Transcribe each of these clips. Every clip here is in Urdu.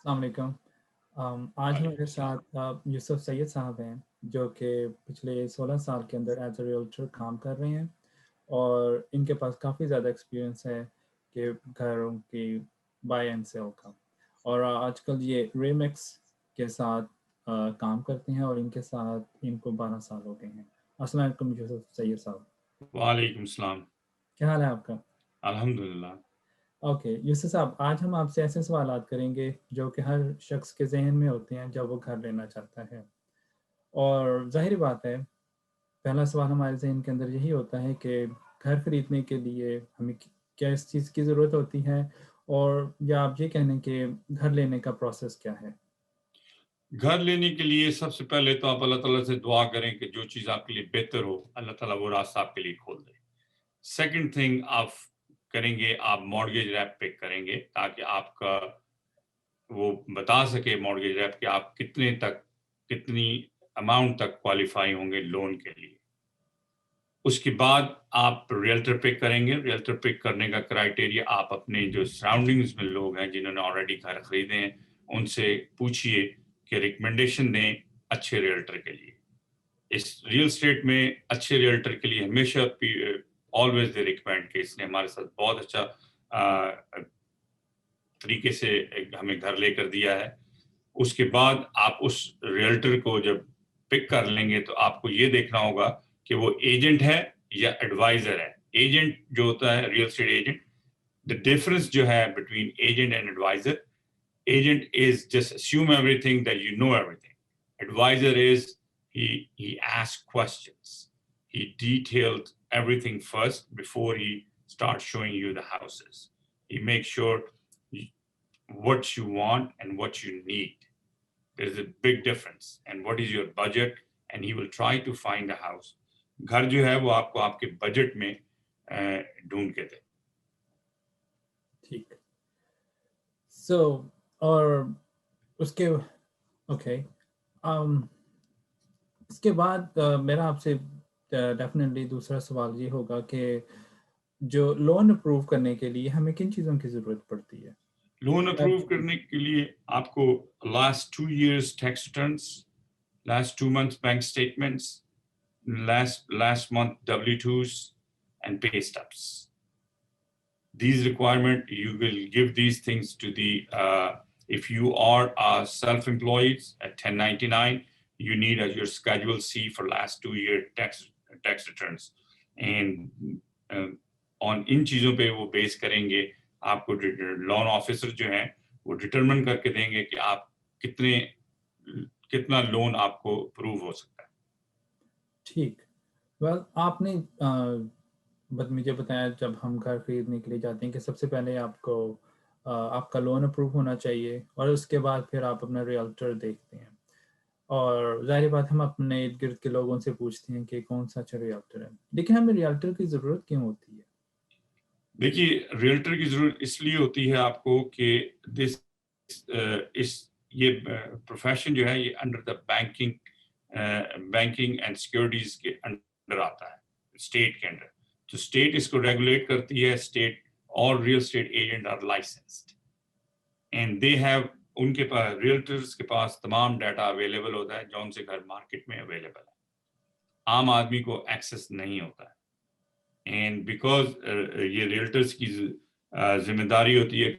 السلام علیکم۔ آج وعلیکم ہمارے السلام۔ ساتھ یوسف سید صاحب ہیں، جو کہ پچھلے 16 سال کے اندر ایز اے ریئلٹر کام کر رہے ہیں، اور ان کے پاس کافی زیادہ ایکسپیرینس ہے کہ گھروں کی بائی اینڈ سیل کا، اور آج کل یہ ریمیکس کے ساتھ کام کرتے ہیں، اور ان کے ساتھ ان کو 12 سال ہو گئے ہیں۔ السلام علیکم یوسف سید صاحب، وعلیکم السلام۔ کیا حال ہے آپ کا؟ الحمدللہ۔ اوکے یوسف صاحب، آج ہم آپ سے ایسے سوالات کریں گے جو کہ ہر شخص کے ذہن میں ہوتے ہیں جب وہ گھر لینا چاہتا ہے، اور ظاہر بات ہے پہلا سوال ہمارے ذہن کے اندر یہی ہوتا ہے کہ گھر خریدنے کے لیے ہمیں کیا اس چیز کی ضرورت ہوتی ہے، اور یا آپ یہ کہنے کہ گھر لینے کا پروسیس کیا ہے؟ گھر لینے کے لیے سب سے پہلے تو آپ اللہ تعالیٰ سے دعا کریں کہ جو چیز آپ کے لیے بہتر ہو اللہ تعالیٰ وہ راستہ آپ کے لیے کھول دے۔ سیکنڈ تھنگ آپ کریں گے، آپ مارگیج ریپ پک کریں گے تاکہ آپ کا وہ بتا سکے مارگیج ریپ کہ آپ کتنی اماؤنٹ تک کوالیفائی ہوں گے لون کے لیے۔ اس کے بعد آپ ریئلٹر پک کریں گے۔ ریئلٹر پک کرنے کا کرائٹیریا آپ اپنے جو سراؤنڈنگز میں لوگ ہیں جنہوں نے آلریڈی گھر خریدے ہیں ان سے پوچھئے کہ ریکمنڈیشن دیں اچھے ریئلٹر کے لیے۔ اس ریل اسٹیٹ میں اچھے ریئلٹر کے لیے ہمیشہ آلویز دے ریکمینڈ کہ اس نے ہمارے ساتھ بہت اچھا طریقے سے ہمیں گھر لے کر دیا ہے۔ اس کے بعد آپ اس ریئلٹر کو جب پک کر لیں گے تو آپ کو یہ دیکھنا ہوگا کہ وہ ایجنٹ ہے یا ایڈوائزر ہے۔ ایجنٹ جو ہوتا ہے real estate agent, the difference جو ہے between agent and advisor, agent is just assume everything that you know everything. Advisor is he asks questions. He detailed everything first before he starts showing you the houses. He makes sure what you want and what you need. There's a big difference. And what is your budget? And he will try to find a house. گھر جو ہے وہ آپ کو آپ کے بجٹ میں ڈھونڈ کے دے۔ ٹھیک، سو اور اس کے اوکے اس کے بعد میرا آپ سے ڈیفینیٹلی دوسرا سوال یہ ہوگا کہ جو لون اپروو کرنے کے لیے ہمیں کن چیزوں کی ضرورت پڑتی ہے؟ لون اپروو کرنے کے لیے آپ کو last 2 years tax returns, last 2 months bank statements, last month W2s and pay stubs. These requirement, you will give these things to the, if you are self-employed at 1099, you need your Schedule C for last 2 year tax returns. And on ان چیزوں پہ وہ بیس کریں گے، آپ کو لون آفیسر جو ہیں وہ ڈٹرمن کر کے دیں گے کہ آپ کتنا لون آپ کو اپروو ہو سکتا ہے۔ ٹھیک، ویل آپ نے مجھے بتایا جب ہم گھر خریدنے کے لیے جاتے ہیں کہ سب سے پہلے آپ کو آپ کا لون اپروو ہونا چاہیے، اور اس کے بعد پھر آپ اپنا ریئلٹر دیکھتے ہیں، اور ظاہر بات ہم اپنے ارد گرد کے لوگوں سے پوچھتے ہیں کہ کون سا اچھا ریئلٹر ہے، لیکن ہمیں ریئلٹر کی ضرورت کیوں ہوتی ہے؟ دیکھیے ریئلٹر کی ضرورت اس لیے ہوتی ہے آپ کو کہ یہ پروفیشن جو ہے یہ under the banking and securities کے انڈر آتا ہے، اسٹیٹ کے انڈر۔ تو اسٹیٹ اس کو ریگولیٹ کرتی ہے۔ اسٹیٹ اور real estate agent are licensed and they have, ان کے پاس ریئلٹرز کے پاس تمام ڈیٹا اویلیبل ہوتا ہے جو ان سے گھر مارکیٹ میں اویلیبل ہے، عام آدمی کو ایکسیس نہیں ہوتا ہے۔ اینڈ بیکاز یہ ریئلٹرز کی ذمہ داری ہوتی ہے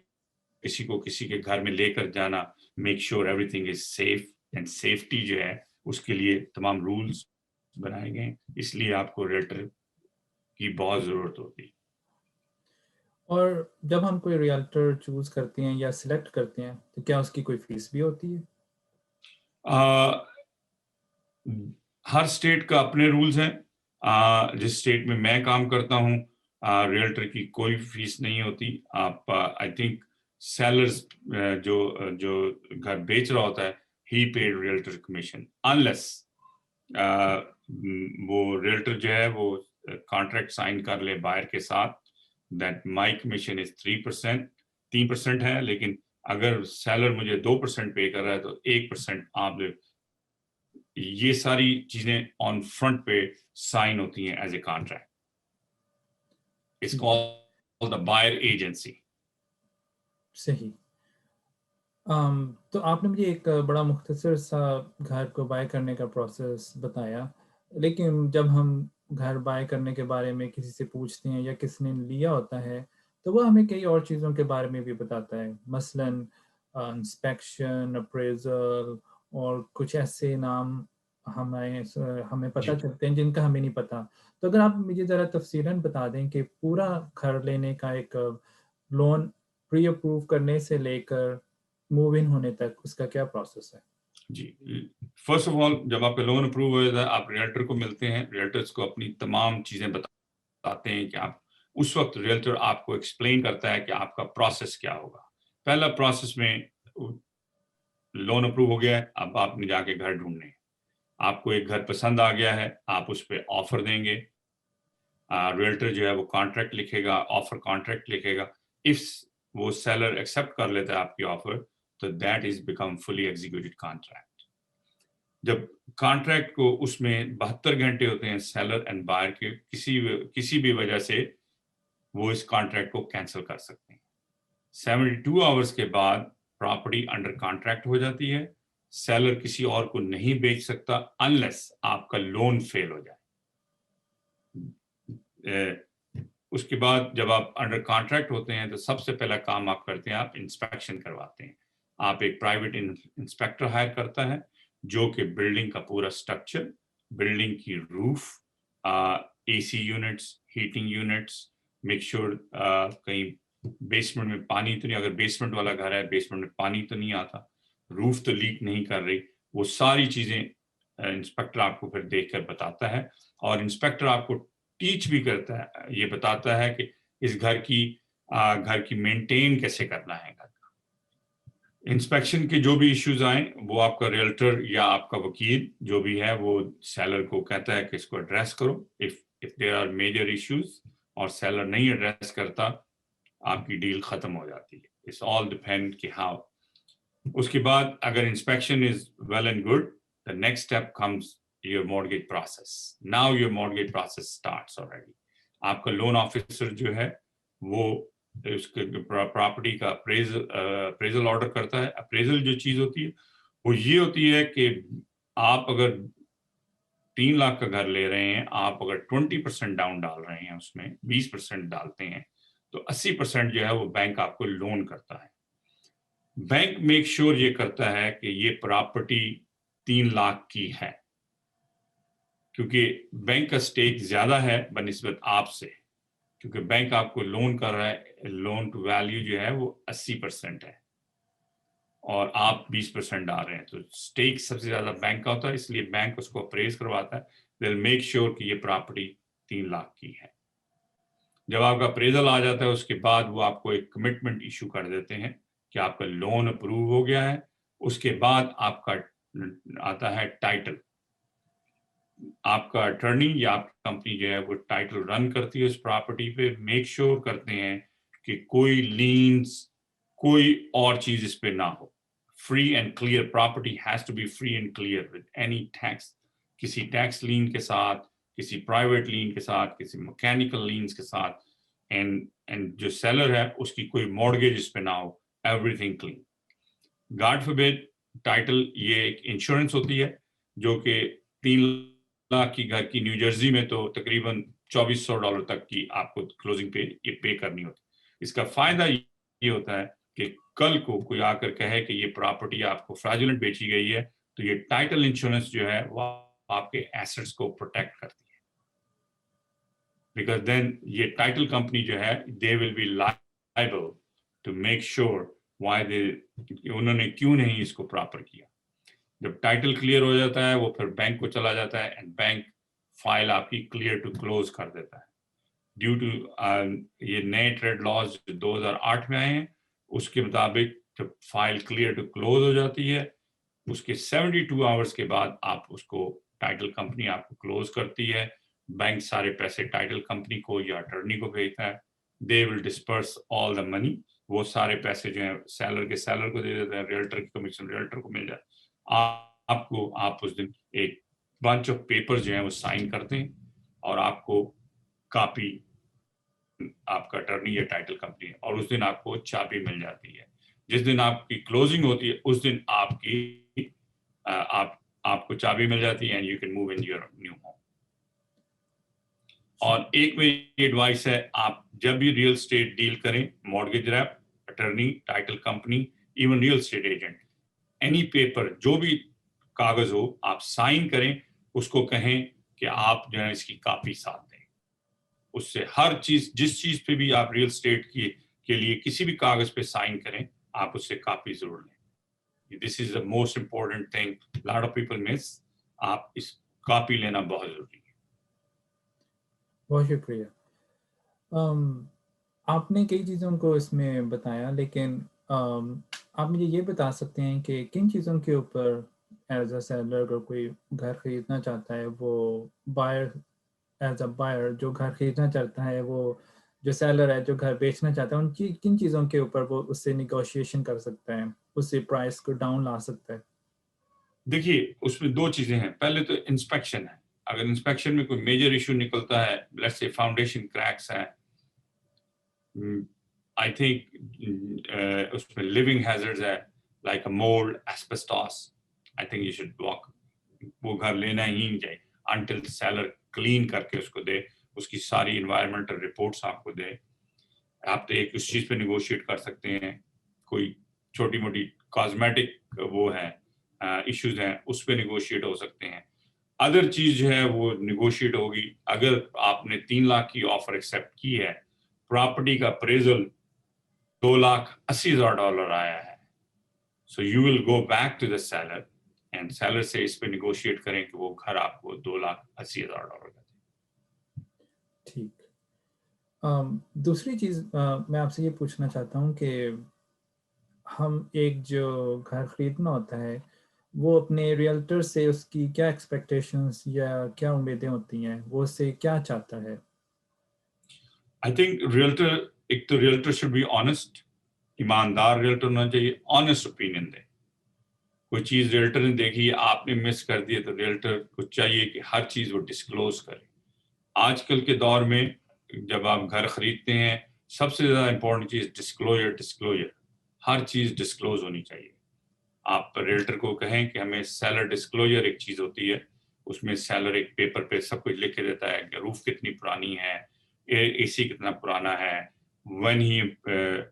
کسی کے گھر میں لے کر جانا، make sure everything is safe, and safety جو ہے اس کے لیے تمام رولز بنائے گئے ہیں، اس لیے آپ کو ریئلٹر کی بہت ضرورت ہوتی ہے۔ اور جب ہم کوئی ریئلٹر چوز کرتے ہیں یا سلیکٹ کرتے ہیں تو کیا اس کی کوئی فیس بھی ہوتی ہے؟ ہر اسٹیٹ کا اپنے رولز ہیں۔ جس اسٹیٹ میں میں کام کرتا ہوں ریئلٹر کی کوئی فیس نہیں ہوتی۔ آپ آئی تھنک سیلرز جو گھر بیچ رہا ہوتا ہے ہی پیڈ ریئلٹر کمیشن، انلیس وہ ریئلٹر جو ہے وہ کانٹریکٹ سائن کر لے بائر کے ساتھ، دیٹ مائی کمیشن از 3% ہے، لیکن اگر سیلر مجھے 2% پے کر رہا ہے تو 1% آپ یہ ساری چیزیں آن فرنٹ پہ سائن ہوتی ہیں as a contract. It's called the buyer agency. صحیح، تو آپ نے مجھے ایک بڑا مختصر سا گھر کو بائی کرنے کا پروسیس بتایا، لیکن جب ہم گھر بائی کرنے کے بارے میں کسی سے پوچھتے ہیں یا کسی نے لیا ہوتا ہے تو وہ ہمیں کئی اور چیزوں کے بارے میں بھی بتاتا ہے، مثلاً انسپیکشن، اپریزل اور کچھ ایسے نام ہمیں پتہ جی چلتے ہیں جن کا ہمیں نہیں پتہ۔ تو اگر آپ مجھے ذرا تفصیلاً بتا دیں کہ پورا گھر لینے کا ایک لون پری اپروو کرنے سے لے کر موو ان ہونے تک اس کا کیا پروسیس ہے؟ جی فرسٹ آف آل جب آپ کا لون اپروو ہو جاتا ہے آپ ریئلٹر کو ملتے ہیں، ریئلٹرس کو اپنی تمام چیزیں بتاتے ہیں کہ آپ اس وقت ریئلٹر آپ کو ایکسپلین کرتا ہے کہ آپ کا پروسیس کیا ہوگا۔ پہلا پروسیس میں لون اپروو ہو گیا ہے، اب آپ نے جا کے گھر ڈھونڈنے ہیں، آپ کو ایک گھر پسند آ گیا ہے، آپ اس پہ آفر دیں گے، ریئلٹر جو ہے وہ کانٹریکٹ لکھے گا، آفر کانٹریکٹ لکھے گا۔ اف وہ سیلر ایکسیپٹ کر لیتا ہے آپ کی آفر تو that is become fully executed contract. جب کانٹریکٹ کو اس میں 72 گھنٹے ہوتے ہیں سیلر اینڈ بائر کے، کسی بھی وجہ سے وہ اس کانٹریکٹ کو کینسل کر سکتے ہیں۔ 72 آورس کے بعد پراپرٹی انڈر کانٹریکٹ ہو جاتی ہے، سیلر کسی اور کو نہیں بیچ سکتا انلیس آپ کا لون فیل ہو جائے۔ اس کے بعد جب آپ انڈر کانٹریکٹ ہوتے ہیں تو سب سے پہلا کام آپ کرتے ہیں، آپ انسپیکشن کرواتے ہیں۔ آپ ایک پرائیویٹ انسپیکٹر ہائر کرتا ہے جو کہ بلڈنگ کا پورا سٹرکچر، بلڈنگ کی روف، اے سی یونٹس، ہیٹنگ یونٹس، میک شور کہیں بیسمنٹ میں پانی تو نہیں، اگر بیسمنٹ والا گھر ہے بیسمنٹ میں پانی تو نہیں آتا، روف تو لیک نہیں کر رہی، وہ ساری چیزیں انسپیکٹر آپ کو پھر دیکھ کر بتاتا ہے۔ اور انسپیکٹر آپ کو ٹیچ بھی کرتا ہے، یہ بتاتا ہے کہ اس گھر کی مینٹین کیسے کرنا ہے۔ گھر کا انسپیکشن کے جو بھی ایشوز آئیں وہ آپ کا ریئلٹر یا آپ کا وکیل جو بھی ہے وہ سیلر کو کہتا ہے کہ اس کو ایڈریس کرو۔ if there are major issues اور سیلر نہیں ایڈریس کرتا آپ کی ڈیل ختم ہو جاتی ہے۔ It's all depend کہ ہاؤ۔ اس کے بعد اگر inspection is well and good, the next step comes your mortgage process. Now your mortgage process starts already. آپ کا لون آفیسر جو ہے وہ اس کے پراپرٹی کا اپریزل آرڈر کرتا ہے۔ اپریزل جو چیز ہوتی ہے وہ یہ ہوتی ہے کہ آپ اگر 3 لاکھ کا گھر لے رہے ہیں، آپ اگر 20% ڈاؤن ڈال رہے ہیں، اس میں 20% ڈالتے ہیں تو 80% جو ہے وہ بینک آپ کو لون کرتا ہے۔ بینک میک شور یہ کرتا ہے کہ یہ پراپرٹی 3 لاکھ کی ہے، کیونکہ بینک کا سٹیک زیادہ ہے بنسبت آپ سے، کیونکہ بینک آپ کو لون کر رہا ہے، لون ٹو ویلیو جو ہے وہ 80% ہے اور آپ 20% ڈال رہے ہیں، تو سٹیک سب سے زیادہ بینک کا ہوتا ہے، اس لیے بینک اس کو اپریز کرواتا ہے، they'll میک شور کہ یہ پراپرٹی 3 لاکھ کی ہے۔ جب آپ کا اپریزل آ جاتا ہے اس کے بعد وہ آپ کو ایک کمٹمنٹ ایشو کر دیتے ہیں کہ آپ کا لون اپروو ہو گیا ہے۔ اس کے بعد آپ کا آتا ہے ٹائٹل، آپ کا اٹرنی یا آپ کی کمپنی جو ہے وہ ٹائٹل رن کرتی ہے اس پراپرٹی پہ، میک شور کرتے ہیں کہ کوئی لینز کوئی اور چیز اس پہ نہ ہو، free and clear, property has to be free and clear with any tax, کسی ٹیکس لین کے ساتھ، کسی پرائیویٹ لین کے ساتھ، کسی میکینیکل لینز کے ساتھ، اینڈ جو سیلر ہے اس کی کوئی مورگیج اس پہ نہ ہو، everything clean. God forbid title یہ ایک انشورنس ہوتی ہے جو کہ 3 لاکھ کی گھر کی نیو جرسی میں تو تقریباً $2400 تک کی آپ کو کلوزنگ پہ یہ پے کرنی ہوتی ہے۔ اس کا فائدہ یہ ہوتا ہے کہ کل کو کوئی آ کر کہے کہ یہ پراپرٹی آپ کو فراڈولنٹ بیچی گئی ہے تو یہ ٹائٹل انشورنس جو ہے وہ آپ کے ایسٹس کو پروٹیکٹ کرتی ہے، بیکاز دین یہ ٹائٹل کمپنی جو ہے they will be liable to make sure why انہوں نے کیوں نہیں اس کو پراپر کیا۔ جب ٹائٹل کلیئر ہو جاتا ہے وہ پھر بینک کو چلا جاتا ہے اینڈ بینک فائل آپ کی کلیئر ٹو کلوز کر دیتا ہے۔ ڈیو ٹو یہ نئے ٹریڈ لاز 2008 میں آئے ہیں، اس کے مطابق جب فائل کلیئر ٹو کلوز ہو جاتی ہے اس کے 72 آورس کے بعد آپ اس کو ٹائٹل کمپنی آپ کو کلوز کرتی ہے، بینک سارے پیسے ٹائٹل کمپنی کو یا اٹرنی کو بھیجتا ہے، دے ول ڈسپرس آل دا منی، وہ سارے پیسے جو ہیں سیلر کو دے دیتے ہیں، ریئلٹر کی کمیشن ریئلٹر کو مل جائے، آپ اس دن ایک بنچ آف پیپر جو ہیں وہ سائن کرتے ہیں اور آپ کو کاپی آپ کا اٹرنی یا ٹائٹل کمپنی اور اس دن آپ کو چابی مل جاتی ہے۔ جس دن آپ کی کلوزنگ ہوتی ہے اس دن آپ کی آپ کو چابی مل جاتی ہے and you can move in your new home. اور ایک میری ایڈوائس ہے, آپ جب بھی ریئل اسٹیٹ ڈیل کریں, mortgage rep, attorney, title company, even real estate agent, any paper جو بھی کاغذ ہو آپ سائن کریں, اس کو کہیں کہ آپ جو ہے اس کی کاپی ساتھ دیں. اس سے ہر چیز, جس چیز پہ بھی آپ ریئل اسٹیٹ کے لیے کسی بھی کاغذ پہ سائن کریں, آپ اس سے کاپی ضرور لیں. This is the most important thing, lot of people miss. آپ اس کاپی لینا بہت ضروری ہے. بہت شکریہ. آپ نے کئی چیزوں کو اس میں بتایا, لیکن آپ مجھے یہ بتا سکتے ہیں کہ کن چیزوں کے اوپر ایز اے سیلر اگر کوئی گھر خریدنا چاہتا ہے, وہ بائر ایز اے بائر جو گھر خریدنا چاہتا ہے, وہ جو سیلر ہے جو گھر بیچنا چاہتا ہے, ان کی کن چیزوں کے اوپر وہ اس سے نیگوشیشن کر سکتا ہے, اس سے پرائس کو ڈاؤن لا سکتا ہے؟ دیکھیے اس میں دو چیزیں ہیں. پہلے تو انسپیکشن ہے. اگر انسپیکشن میں کوئی میجر ایشو نکلتا ہے, لیٹس سے فاؤنڈیشن کریکس ہیں, آئی تھنک اس میں لیونگ ہیزرڈز ہے like a mould, asbestos, I think you should walk, وہ گھر لینا ہی نہیں چاہیے انٹل سیلر کلین کر کے اس کو دے, اس کی ساری انوائرمنٹل رپورٹس آپ کو دے. آپ تو ایک اس چیز پہ نیگوشیٹ کر سکتے ہیں, کوئی چھوٹی موٹی کاسمیٹک وہ ہے ایشوز ہیں اس پہ نیگوشیٹ ہو سکتے ہیں. ادر چیز جو ہے وہ نیگوشیٹ ہوگی اگر آپ نے 3 لاکھ کی آفر ایکسیپٹ کی ہے, پراپرٹی کا اپریزل $2,80,000 آیا ہے, so you will go back to the seller and seller سے اس پہ نیگوشیٹ کریں کہ وہ گھر آپ کو $2,80,000 کا دے. ٹھیک. دوسری چیز میں آپ سے یہ پوچھنا چاہتا ہوں کہ ہم ایک جو گھر خریدنا ہوتا ہے, وہ اپنے ریئلٹر سے اس کی کیا ایکسپیکٹیشنز یا کیا امیدیں ہوتی ہیں, وہ اس سے کیا چاہتا ہے؟ آئی تھنک ریئلٹر, ایک تو ریئلٹر شوڈ بی آنےسٹ, ایماندار ریئلٹر ہونا چاہیے, آنےسٹ اوپینین دے. کوئی چیز ریئلٹر نے دیکھی آپ نے مس کر دی تو ریئلٹر کو چاہیے کہ ہر چیز وہ ڈسکلوز کرے. آج کل کے دور میں جب آپ گھر خریدتے ہیں سب سے زیادہ امپورٹنٹ چیز ڈسکلوجر, ہر چیز ڈسکلوز ہونی چاہیے. آپ ریئلٹر کو کہیں کہ ہمیں سیلر ڈسکلوجر ایک چیز ہوتی ہے, اس میں سیلر ایک پیپر پہ سب کچھ لکھ کے دیتا ہے کہ روف کتنی پرانی ہے, اے سی کتنا پرانا ہے, when he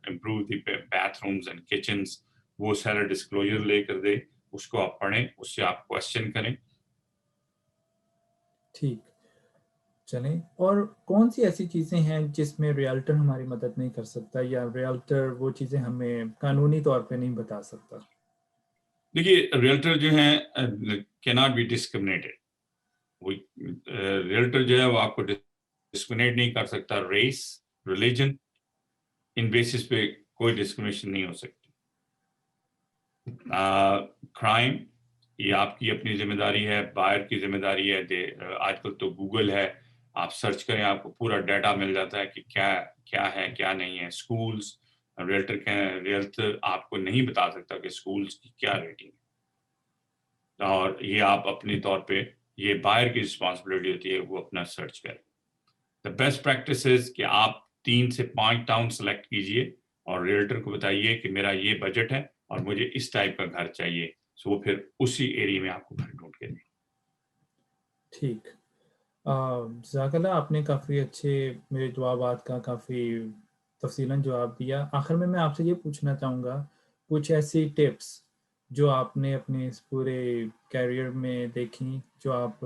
improve the bathrooms and kitchens, وہ سیلر ڈسکلوجر لے کر دے, اس کو آپ پڑھیں, اس سے آپ کوشچن کریں. ٹھیک چلیں. اور کون سی ایسی چیزیں ہیں جس میں ریئلٹر ہماری مدد نہیں کر سکتا, یا ریئلٹر وہ چیزیں ہمیں قانونی طور پہ نہیں بتا سکتا؟ دیکھیے ریئلٹر جو ہیں cannot be discriminated. ریئلٹر جو ہے وہ آپ کو ڈسکریمنیٹ نہیں کر سکتا. ریس, ریلیجن, ان بیسس پہ کوئی ڈسکریمنیشن نہیں ہو سکتی. کرائم یہ آپ کی اپنی ذمہ داری ہے, بائر کی ذمہ داری ہے. آج کل تو گوگل ہے, آپ سرچ کریں آپ کو پورا ڈیٹا مل جاتا ہے کہ کیا ہے کیا نہیں ہے. اسکولس, ریئلٹر آپ کو نہیں بتا سکتا کہ اسکولس کی کیا ریٹنگ ہے, اور یہ آپ اپنی طور پہ, یہ بائر کی رسپانسبلٹی ہوتی ہے وہ اپنا سرچ کریں. دا بیسٹ پریکٹس از کہ آپ 3 سے 5 ٹاؤن سلیکٹ کیجئے اور ریئلٹر کو بتائیے کہ میرا یہ بجٹ ہے اور مجھے اس ٹائپ کا گھر چاہیے, سو وہ پھر اسی ایریا میں آپ کو گھر ڈھونڈ کے دیں. ٹھیک. جزاک اللہ, آپ نے کافی اچھے میرے جوابات کا کافی تفصیلاً جواب دیا. آخر میں آپ سے یہ پوچھنا چاہوں گا, کچھ ایسی ٹپس جو آپ نے اپنے اس پورے کیریئر میں دیکھیں جو آپ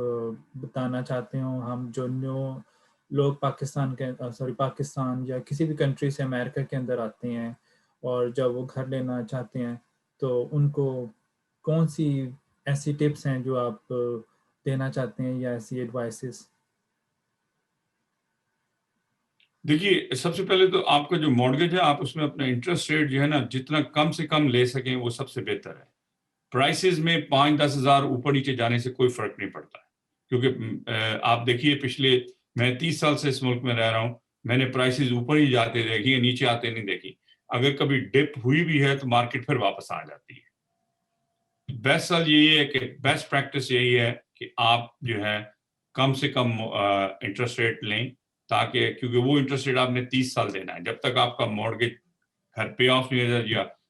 بتانا چاہتے ہوں, ہم جو نیو لوگ پاکستان یا کسی بھی کنٹری سے امریکہ کے اندر آتے ہیں اور جب وہ گھر لینا چاہتے ہیں تو ان کو کون سی ایسی ٹپس ہیں جو آپ دینا چاہتے ہیں, یا ایسی ایڈوائسز؟ دیکھیے سب سے پہلے تو آپ کا جو مارگیج ہے آپ اس میں اپنا انٹرسٹ ریٹ جو ہے نا جتنا کم سے کم لے سکیں وہ سب سے بہتر ہے. پرائسز میں 5-10 ہزار اوپر نیچے جانے سے کوئی فرق نہیں پڑتا ہے, کیونکہ آپ دیکھیے پچھلے میں 30 سال سے اس ملک میں رہ رہا ہوں, میں نے پرائسز اوپر ہی جاتے دیکھی, نیچے آتے نہیں دیکھی. اگر کبھی ڈپ ہوئی بھی ہے تو مارکیٹ پھر واپس آ جاتی ہے. بیسٹ سال یہی ہے کہ بیسٹ پریکٹس یہی ہے کہ آپ جو ہے کم سے کم انٹرسٹ ریٹ لیں, تاکہ کیونکہ وہ انٹرسٹ ریٹ آپ نے 30 سال دینا ہے, جب تک آپ کا مارگیج گھر پے آف نہیں ہو جائے یا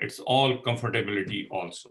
It's all comfortability also.